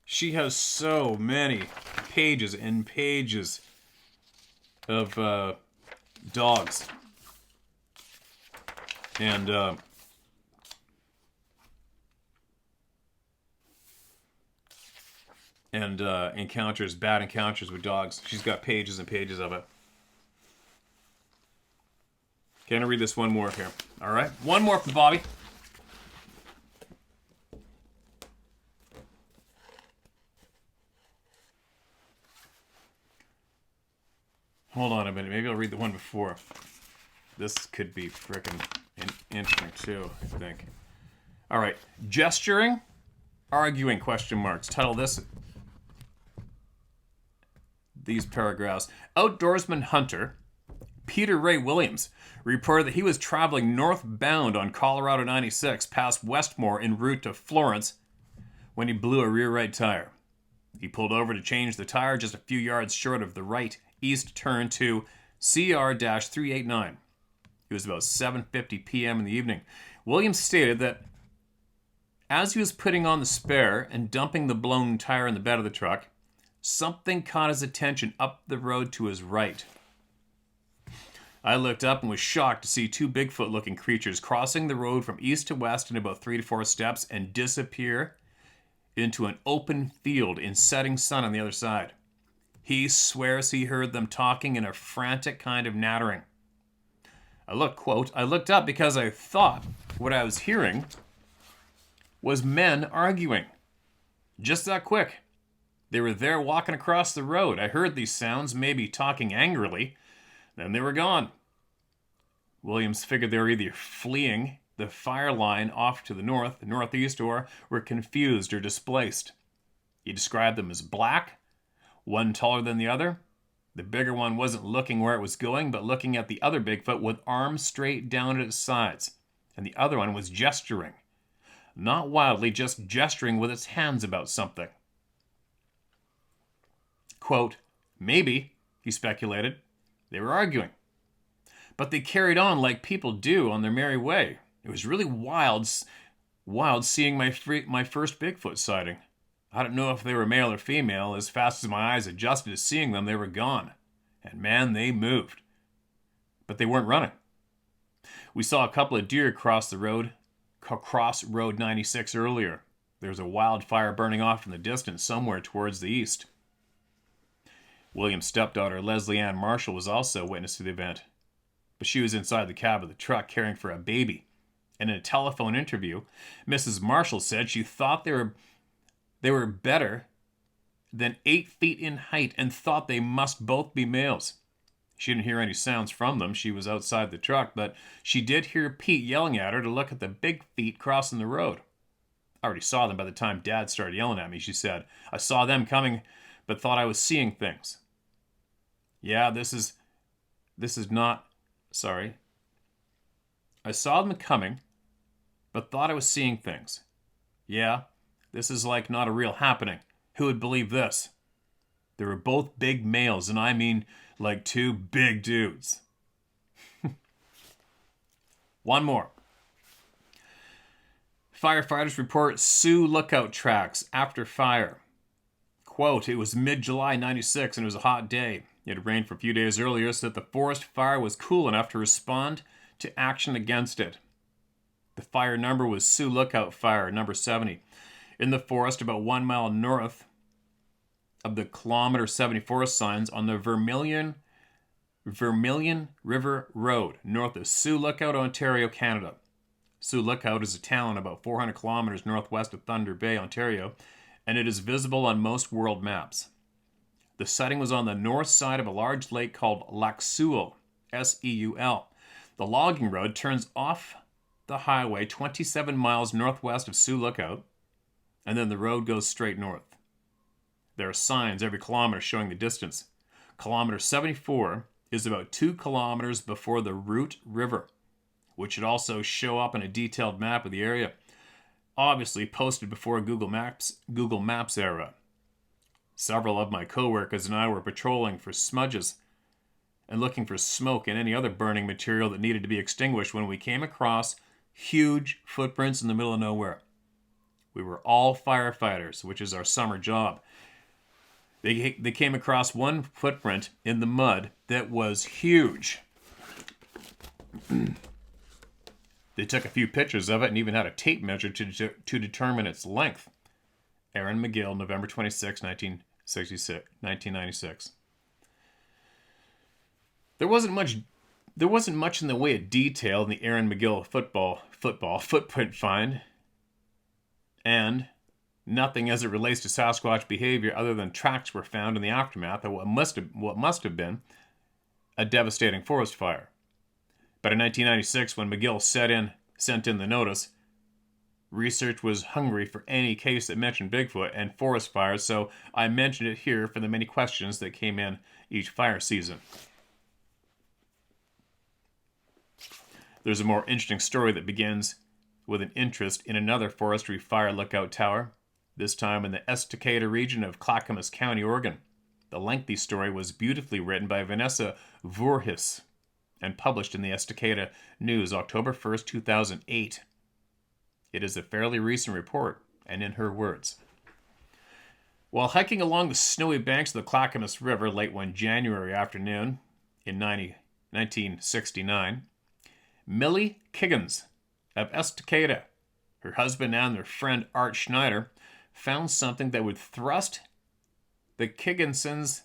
She has so many pages and pages of dogs and encounters, bad encounters with dogs. She's got pages and pages of it. Okay, I'm gonna read this one more here. All right, one more from Bobbie. Hold on a minute. Maybe I'll read the one before. This could be frickin' interesting too, I think. All right. Gesturing, arguing, question marks. Title these paragraphs. Outdoorsman hunter Peter Ray Williams reported that he was traveling northbound on Colorado 96 past Westmore en route to Florence when he blew a rear right tire. He pulled over to change the tire just a few yards short of the right east turn to CR-389. It was about 7:50 p.m. in the evening. Williams stated that as he was putting on the spare and dumping the blown tire in the bed of the truck, something caught his attention up the road to his right. I looked up and was shocked to see two Bigfoot-looking creatures crossing the road from east to west in about 3 to 4 steps and disappear into an open field in setting sun on the other side. He swears he heard them talking in a frantic kind of nattering. I looked up because I thought what I was hearing was men arguing. Just that quick. They were there walking across the road. I heard these sounds, maybe talking angrily. Then they were gone. Williams figured they were either fleeing the fire line off to the north, the northeast, or were confused or displaced. He described them as black, one taller than the other. The bigger one wasn't looking where it was going, but looking at the other Bigfoot with arms straight down at its sides. and the other one was gesturing. Not wildly, just gesturing with its hands about something. Quote, maybe, he speculated, they were arguing. But they carried on like people do on their merry way. It was really wild seeing my first Bigfoot sighting. I don't know if they were male or female. As fast as my eyes adjusted to seeing them, they were gone. And man, they moved. But they weren't running. We saw a couple of deer cross Road 96 earlier. There was a wildfire burning off in the distance somewhere towards the east. William's stepdaughter, Leslie Ann Marshall, was also witness to the event. But she was inside the cab of the truck caring for a baby. And in a telephone interview, Mrs. Marshall said she thought they were better than 8 feet in height and thought they must both be males. She didn't hear any sounds from them. She was outside the truck, but she did hear Pete yelling at her to look at the big feet crossing the road. I already saw them by the time Dad started yelling at me, she said. I saw them coming, but thought I was seeing things. Yeah, this is not... Sorry. I saw them coming, but thought I was seeing things. Yeah, this is like not a real happening. Who would believe this? They were both big males, and I mean like 2 big dudes. One more. Firefighters report Sioux lookout tracks after fire. Quote, it was mid-July 96 and it was a hot day. It had rained for a few days earlier so that the forest fire was cool enough to respond to action against it. The fire number was Sioux Lookout Fire, number 70, in the forest about 1 mile north of the kilometer 74 signs on the Vermilion River Road, north of Sioux Lookout, Ontario, Canada. Sioux Lookout is a town about 400 kilometers northwest of Thunder Bay, Ontario, and it is visible on most world maps. The sighting was on the north side of a large lake called Lac Seul, S-E-U-L. The logging road turns off the highway 27 miles northwest of Sioux Lookout, and then the road goes straight north. There are signs every kilometer showing the distance. Kilometer 74 is about 2 kilometers before the Root River, which should also show up on a detailed map of the area, obviously posted before Google Maps era. Several of my coworkers and I were patrolling for smudges and looking for smoke and any other burning material that needed to be extinguished when we came across huge footprints in the middle of nowhere. We were all firefighters, which is our summer job. They came across one footprint in the mud that was huge. They took a few pictures of it and even had a tape measure to determine its length. Aaron McGill, November 26, 1996. There wasn't much in the way of detail in the Aaron McGill footprint find, and nothing as it relates to Sasquatch behavior other than tracks were found in the aftermath of what must have been a devastating forest fire. But in 1996, when McGill sent in the notice, research was hungry for any case that mentioned Bigfoot and forest fires, so I mentioned it here for the many questions that came in each fire season. There's a more interesting story that begins with an interest in another forestry fire lookout tower, this time in the Estacada region of Clackamas County, Oregon. The lengthy story was beautifully written by Vanessa Voorhis and published in the Estacada News October 1st, 2008. It is a fairly recent report, and in her words. While hiking along the snowy banks of the Clackamas River late one January afternoon in 1969, Millie Kiggins of Estacada, her husband and their friend Art Schneider, found something that would thrust the Kigginses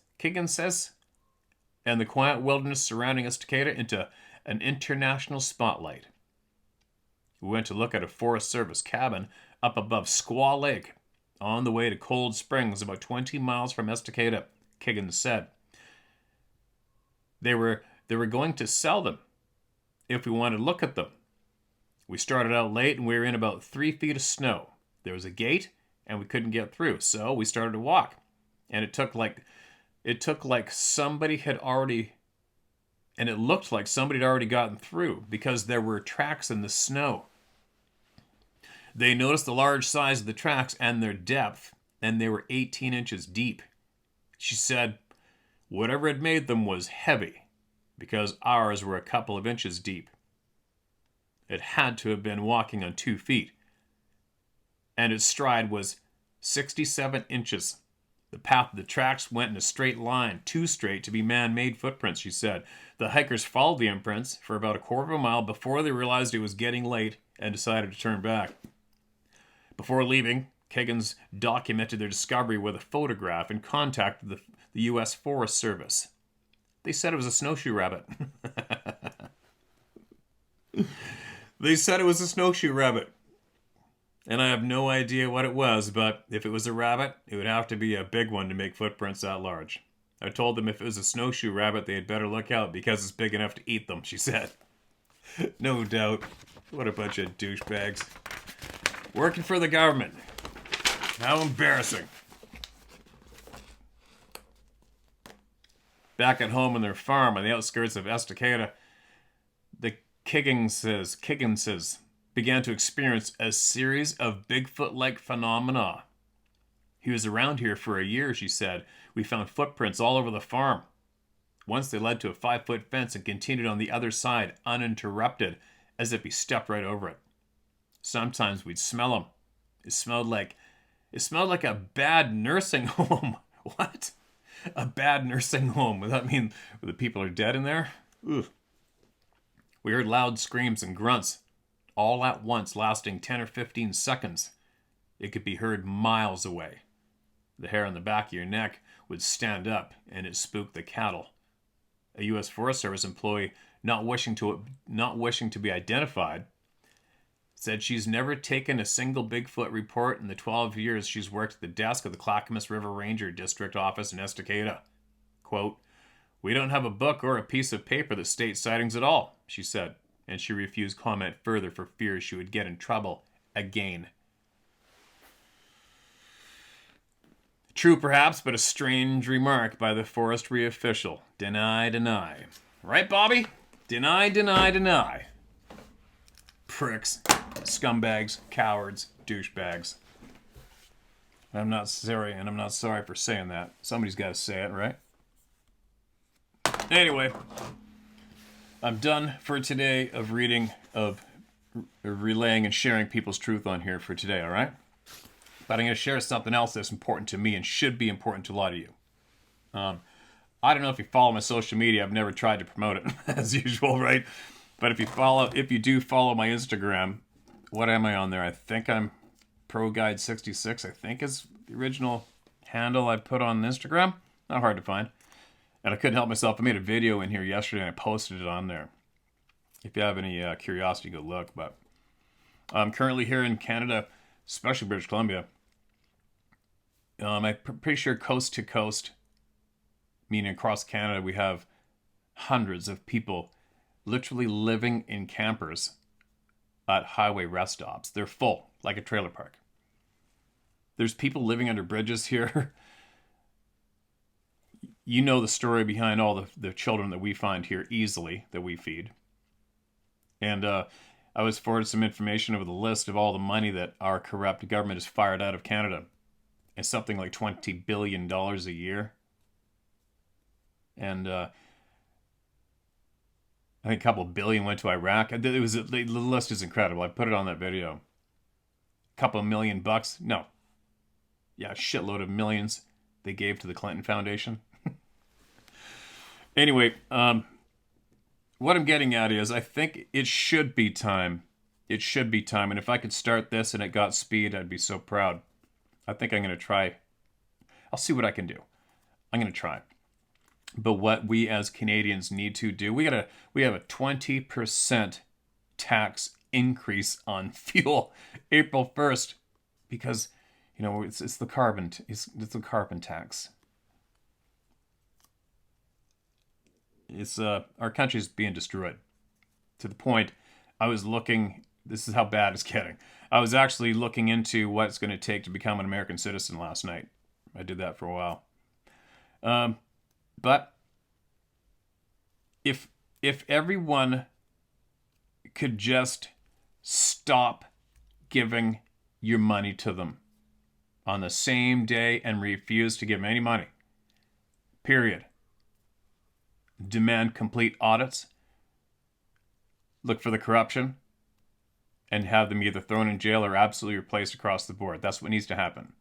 and the quiet wilderness surrounding Estacada into an international spotlight. We went to look at a Forest Service cabin up above Squaw Lake on the way to Cold Springs, about 20 miles from Estacada, Kiggins said. They were going to sell them if we wanted to look at them. We started out late and we were in about 3 feet of snow. There was a gate and we couldn't get through, so we started to walk. And it took like somebody had already and it looked like somebody had already gotten through because there were tracks in the snow. They noticed the large size of the tracks and their depth, and they were 18 inches deep. She said whatever had made them was heavy, because ours were a couple of inches deep. It had to have been walking on 2 feet, and its stride was 67 inches. The path of the tracks went in a straight line, too straight to be man-made footprints, she said. The hikers followed the imprints for about a quarter of a mile before they realized it was getting late and decided to turn back. Before leaving, Kiggins documented their discovery with a photograph and contacted the U.S. Forest Service. They said it was a snowshoe rabbit. They said it was a snowshoe rabbit. And I have no idea what it was, but if it was a rabbit, it would have to be a big one to make footprints that large. I told them if it was a snowshoe rabbit, they had better look out because it's big enough to eat them, she said. No doubt. What a bunch of douchebags. Working for the government. How embarrassing. Back at home on their farm on the outskirts of Estacada, the Kigginses began to experience a series of Bigfoot-like phenomena. He was around here for a year, she said. We found footprints all over the farm. Once they led to a 5-foot fence and continued on the other side uninterrupted, as if he stepped right over it. Sometimes we'd smell him. It smelled like a bad nursing home. What? A bad nursing home. Would that mean the people are dead in there? Ugh. We heard loud screams and grunts, all at once, lasting 10 or 15 seconds. It could be heard miles away. The hair on the back of your neck would stand up, and it spooked the cattle. A U.S. Forest Service employee, not wishing to be identified, said she's never taken a single Bigfoot report in the 12 years she's worked at the desk of the Clackamas River Ranger District Office in Estacada. Quote, "We don't have a book or a piece of paper that states sightings at all," she said, and she refused comment further for fear she would get in trouble again. True perhaps, but a strange remark by the forestry official. Deny, deny. Right, Bobbie? Deny, deny, deny. Pricks. Scumbags. Cowards. Douchebags. I'm not sorry for saying that. Somebody's got to say it, right? Anyway, I'm done for today of relaying and sharing people's truth on here for today, all right? But I'm going to share something else that's important to me and should be important to a lot of you. I don't know if you follow my social media. I've never tried to promote it, as usual, right? But if you do follow my Instagram, what am I on there? I think I'm ProGuide66, I think is the original handle I put on Instagram. Not hard to find. And I couldn't help myself. I made a video in here yesterday and I posted it on there. If you have any curiosity, go look. But I'm currently here in Canada, especially British Columbia. I'm pretty sure coast to coast, meaning across Canada, we have hundreds of people literally living in campers at highway rest stops. They're full, like a trailer park. There's people living under bridges here. You know the story behind all the children that we find here easily, that we feed. And I was forwarded some information over the list of all the money that our corrupt government has fired out of Canada. It's something like $20 billion a year. And I think a couple billion went to Iraq. The list is incredible. I put it on that video. A couple of $1 million. No. Yeah, a shitload of millions they gave to the Clinton Foundation. Anyway, what I'm getting at is I think it should be time. It should be time. And if I could start this and it got speed, I'd be so proud. I think I'm going to try. I'll see what I can do. I'm going to try. But what we as Canadians need to do, we have a 20% tax increase on fuel April 1st because, you know, it's the carbon tax. It's our country's being destroyed to the point I was looking. This is how bad it's getting. I was actually looking into what it's going to take to become an American citizen last night. I did that for a while. But if if everyone could just stop giving your money to them on the same day and refuse to give them any money, period. Demand complete audits, look for the corruption, and have them either thrown in jail or absolutely replaced across the board. That's what needs to happen.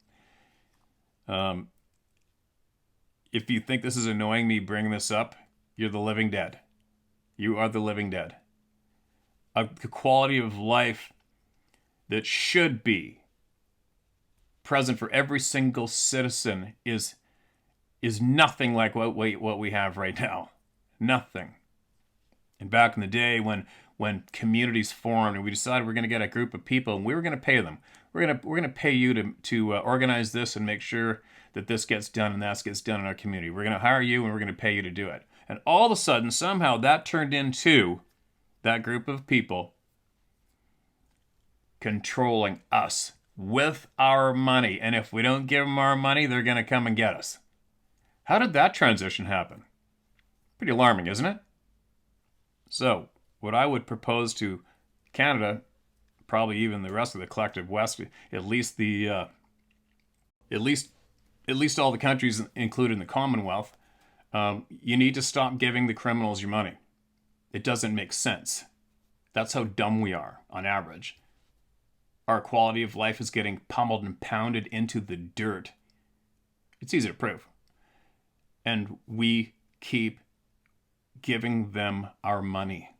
If you think this is annoying me bringing this up, you're the living dead. You are the living dead. A quality of life that should be present for every single citizen is nothing like what we have right now. Nothing. And back in the day when communities formed and we decided we're going to get a group of people and we were going to pay them. We're going to pay you to organize this and make sure that this gets done and that gets done in our community. We're going to hire you and we're going to pay you to do it. And all of a sudden, somehow that turned into that group of people controlling us with our money. And if we don't give them our money, they're going to come and get us. How did that transition happen? Pretty alarming, isn't it? So, what I would propose to Canada, probably even the rest of the collective West, at least all the countries included in the Commonwealth, you need to stop giving the criminals your money. It doesn't make sense. That's how dumb we are on average. Our quality of life is getting pummeled and pounded into the dirt. It's easy to prove. And we keep giving them our money.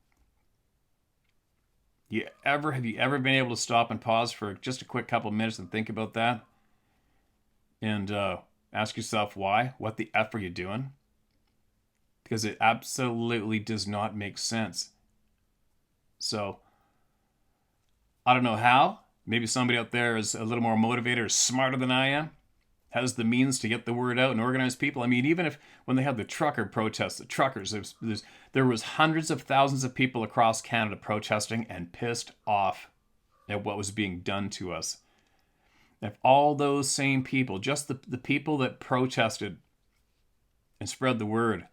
Have you ever been able to stop and pause for just a quick couple of minutes and think about that? And ask yourself why? What the F are you doing? Because it absolutely does not make sense. So, I don't know how. Maybe somebody out there is a little more motivated or smarter than I am. Has the means to get the word out and organize people. I mean, even if when they had the trucker protests, the truckers, there was hundreds of thousands of people across Canada protesting and pissed off at what was being done to us. If all those same people, just the people that protested and spread the word,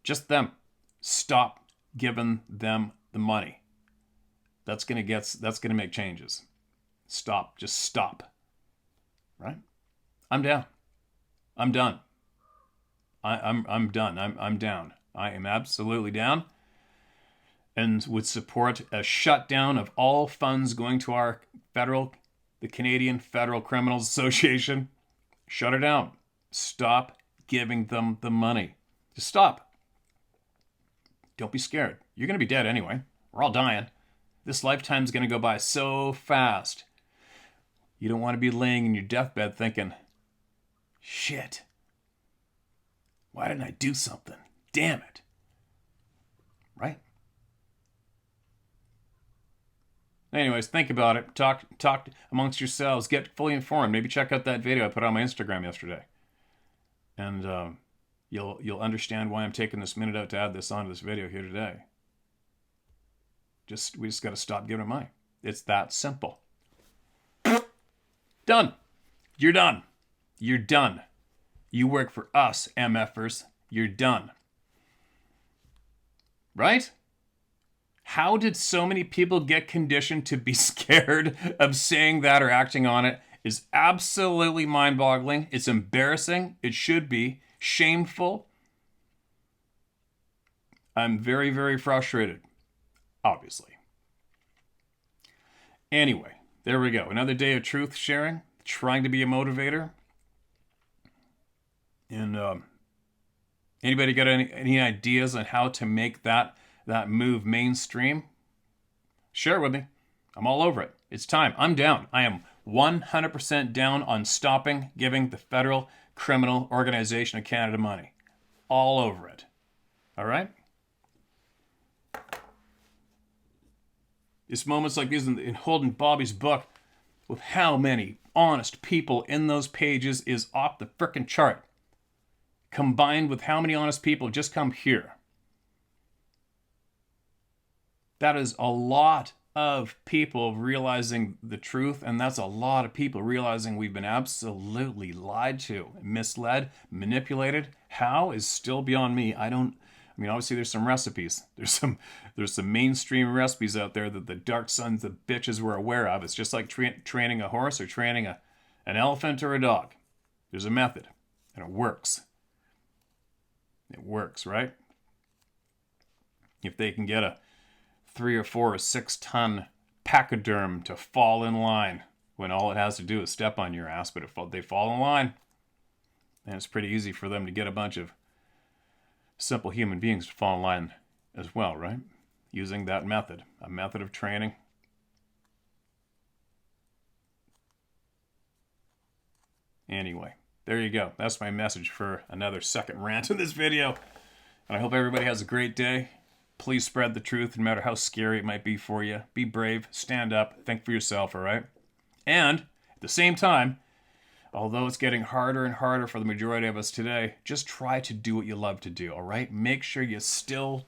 just them, stop giving them the money. That's gonna make changes. Stop. Just stop. Right? I'm down. I'm done. I'm done. I'm down. I am absolutely down. And would support a shutdown of all funds going to the Canadian Federal Criminals Association. Shut her down. Stop giving them the money. Just stop. Don't be scared. You're going to be dead anyway. We're all dying. This lifetime's going to go by so fast. You don't want to be laying in your deathbed thinking, shit, why didn't I do something? Damn it. Right? Anyways, think about it. Talk amongst yourselves. Get fully informed. Maybe check out that video I put on my Instagram yesterday. And you'll understand why I'm taking this minute out to add this onto this video here today. We just got to stop giving it money. It's that simple. Done. You're done. You're done. You work for us, MFers. You're done. Right? How did so many people get conditioned to be scared of saying that or acting on it is absolutely mind-boggling. It's embarrassing. It should be. Shameful. I'm very, very frustrated. Obviously. Anyway, there we go. Another day of truth sharing. Trying to be a motivator. And anybody got any ideas on how to make that move mainstream? Share it with me. I'm all over it. It's time. I'm down. I am 100% down on stopping giving the Federal Criminal Organization of Canada money. All over it. All right? It's moments like these in holding Bobbie's book with how many honest people in those pages is off the frickin' chart. Combined with how many honest people just come here. That is a lot of people realizing the truth, and that's a lot of people realizing we've been absolutely lied to, misled, manipulated. How is still beyond me. I don't I mean, obviously there's some recipes. There's some mainstream recipes out there that the dark sons of bitches were aware of. It's just like training a horse or training an elephant or a dog. There's a method, and it works. It works, right? If they can get a 3 or 4 or 6 ton pachyderm to fall in line when all it has to do is step on your ass, but they fall in line, and it's pretty easy for them to get a bunch of simple human beings to fall in line as well, right? Using that method, a method of training. Anyway, there you go. That's my message for another second rant in this video. And I hope everybody has a great day. Please spread the truth, no matter how scary it might be for you. Be brave, stand up, think for yourself, all right? And at the same time, although it's getting harder and harder for the majority of us today, just try to do what you love to do, all right? Make sure you still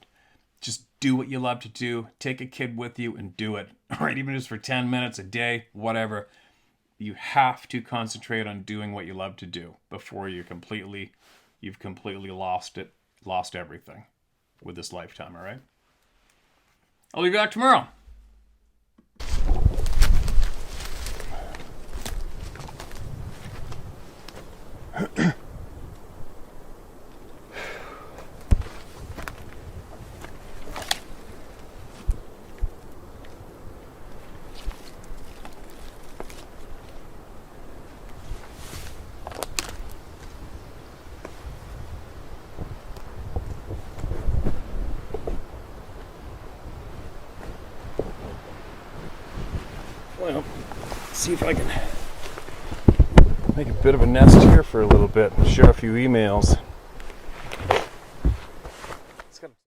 just do what you love to do. Take a kid with you and do it, all right? Even just for 10 minutes a day, whatever. You have to concentrate on doing what you love to do before you've completely lost everything with this lifetime, all right? I'll be back tomorrow. Well, see if I can make a bit of a nest here for a little bit and share a few emails.